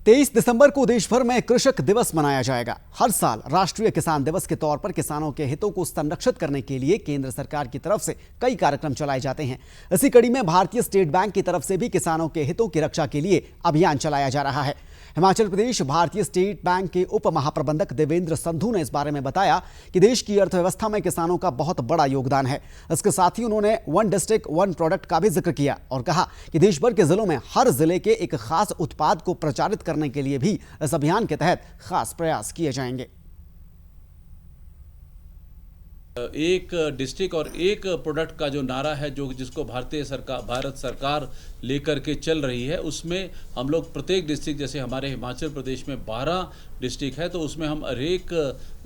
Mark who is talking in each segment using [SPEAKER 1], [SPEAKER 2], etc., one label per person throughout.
[SPEAKER 1] 23 दिसंबर को देश भर में कृषक दिवस मनाया जाएगा। हर साल राष्ट्रीय किसान दिवस के तौर पर किसानों के हितों को संरक्षित करने के लिए केंद्र सरकार की तरफ से कई कार्यक्रम चलाए जाते हैं। इसी कड़ी में भारतीय स्टेट बैंक की तरफ से भी किसानों के हितों की रक्षा के लिए अभियान चलाया जा रहा है। हिमाचल प्रदेश भारतीय स्टेट बैंक के उप महाप्रबंधक देवेंद्र संधू ने इस बारे में बताया कि देश की अर्थव्यवस्था में किसानों का बहुत बड़ा योगदान है। इसके साथ ही उन्होंने वन डिस्ट्रिक्ट वन प्रोडक्ट का भी जिक्र किया और कहा कि देश भर के जिलों में हर जिले के एक खास उत्पाद को प्रचारित करने के लिए भी इस अभियान के तहत खास प्रयास किए जाएंगे।
[SPEAKER 2] एक डिस्ट्रिक्ट और एक प्रोडक्ट का जो नारा है जिसको भारत सरकार लेकर के चल रही है, उसमें हम लोग प्रत्येक डिस्ट्रिक्ट, जैसे हमारे हिमाचल प्रदेश में 12 डिस्ट्रिक्ट है, तो उसमें हम हर एक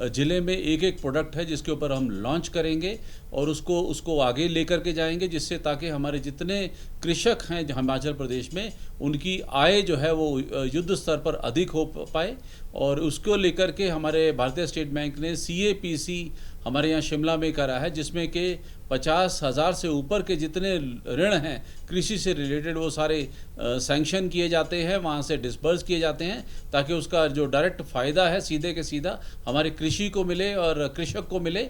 [SPEAKER 2] ज़िले में एक एक प्रोडक्ट है जिसके ऊपर हम लॉन्च करेंगे और उसको आगे लेकर के जाएंगे, जिससे ताकि हमारे जितने कृषक हैं हिमाचल प्रदेश में, उनकी आय जो है वो युद्ध स्तर पर अधिक हो पाए। और उसको लेकर के हमारे भारतीय स्टेट बैंक ने CAPC हमारे यहाँ शिमला में करा है, जिसमें कि 50,000 से ऊपर के जितने ऋण हैं कृषि से रिलेटेड, वो सारे सैंक्शन किए जाते हैं, वहाँ से डिस्बर्स किए जाते हैं, ताकि उसका जो डायरेक्ट फ़ायदा है सीधे के सीधा हमारे कृषि को मिले और कृषक को मिले।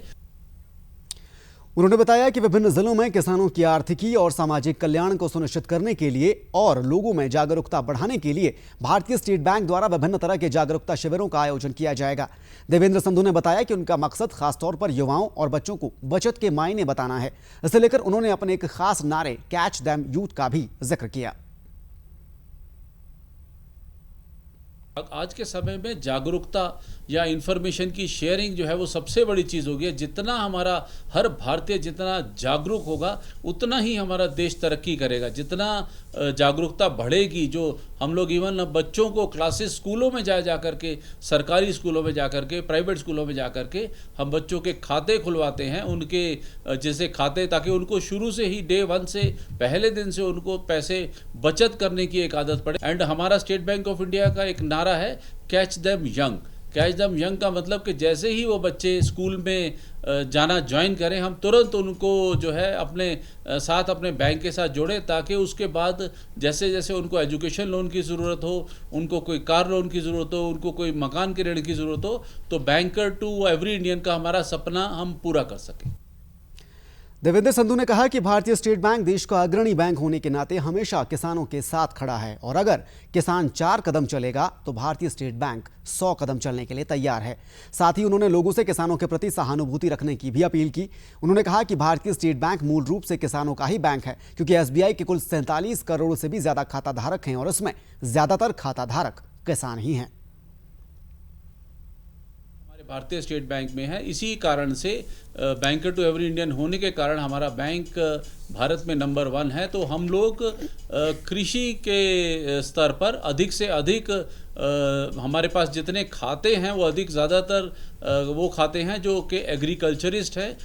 [SPEAKER 1] उन्होंने बताया कि विभिन्न जिलों में किसानों की आर्थिकी और सामाजिक कल्याण को सुनिश्चित करने के लिए और लोगों में जागरूकता बढ़ाने के लिए भारतीय स्टेट बैंक द्वारा विभिन्न तरह के जागरूकता शिविरों का आयोजन किया जाएगा। देवेंद्र संधू ने बताया कि उनका मकसद खासतौर पर युवाओं और बच्चों को बचत के मायने बताना है। इसे लेकर उन्होंने अपने एक खास नारे कैच देम यूथ का भी जिक्र किया।
[SPEAKER 2] आज के समय में जागरूकता या इन्फॉर्मेशन की शेयरिंग जो है वो सबसे बड़ी चीज़ हो गई है। जितना हमारा हर भारतीय जितना जागरूक होगा, उतना ही हमारा देश तरक्की करेगा। जितना जागरूकता बढ़ेगी, जो हम लोग इवन बच्चों को क्लासेस स्कूलों में जा कर के, सरकारी स्कूलों में जा कर के, प्राइवेट स्कूलों में जा कर के हम बच्चों के खाते खुलवाते हैं, उनके जैसे खाते, ताकि उनको शुरू से ही डे 1 से पहले दिन से उनको पैसे बचत करने की एक आदत पड़े। एंड हमारा स्टेट बैंक ऑफ इंडिया का एक नारा है catch them young. Catch them young का मतलब कि जैसे ही वो बच्चे स्कूल में जाना ज्वाइन करें, हम तुरंत उनको जो है अपने साथ अपने बैंक के साथ जोड़ें, ताकि उसके बाद जैसे जैसे उनको एजुकेशन लोन की ज़रूरत हो, उनको कोई कार लोन की ज़रूरत हो, उनको कोई मकान के ऋण की ज़रूरत हो, तो बैंकर टू एवरी इंडियन का हमारा सपना हम पूरा कर सकें।
[SPEAKER 1] देवेंद्र संधू ने कहा कि भारतीय स्टेट बैंक देश का अग्रणी बैंक होने के नाते हमेशा किसानों के साथ खड़ा है और अगर किसान 4 कदम चलेगा तो भारतीय स्टेट बैंक 100 कदम चलने के लिए तैयार है। साथ ही उन्होंने लोगों से किसानों के प्रति सहानुभूति रखने की भी अपील की। उन्होंने कहा कि भारतीय स्टेट बैंक मूल रूप से किसानों का ही बैंक है, क्योंकि SBI के कुल 47 करोड़ से भी ज्यादा खाता धारक हैं और इसमें ज्यादातर खाता धारक किसान ही हैं।
[SPEAKER 2] भारतीय स्टेट बैंक में है, इसी कारण से बैंकर टू एवरी इंडियन होने के कारण हमारा बैंक भारत में नंबर 1 है। तो हम लोग कृषि के स्तर पर अधिक से अधिक हमारे पास जितने खाते हैं वो अधिक ज़्यादातर वो खाते हैं जो कि एग्रीकल्चरिस्ट हैं।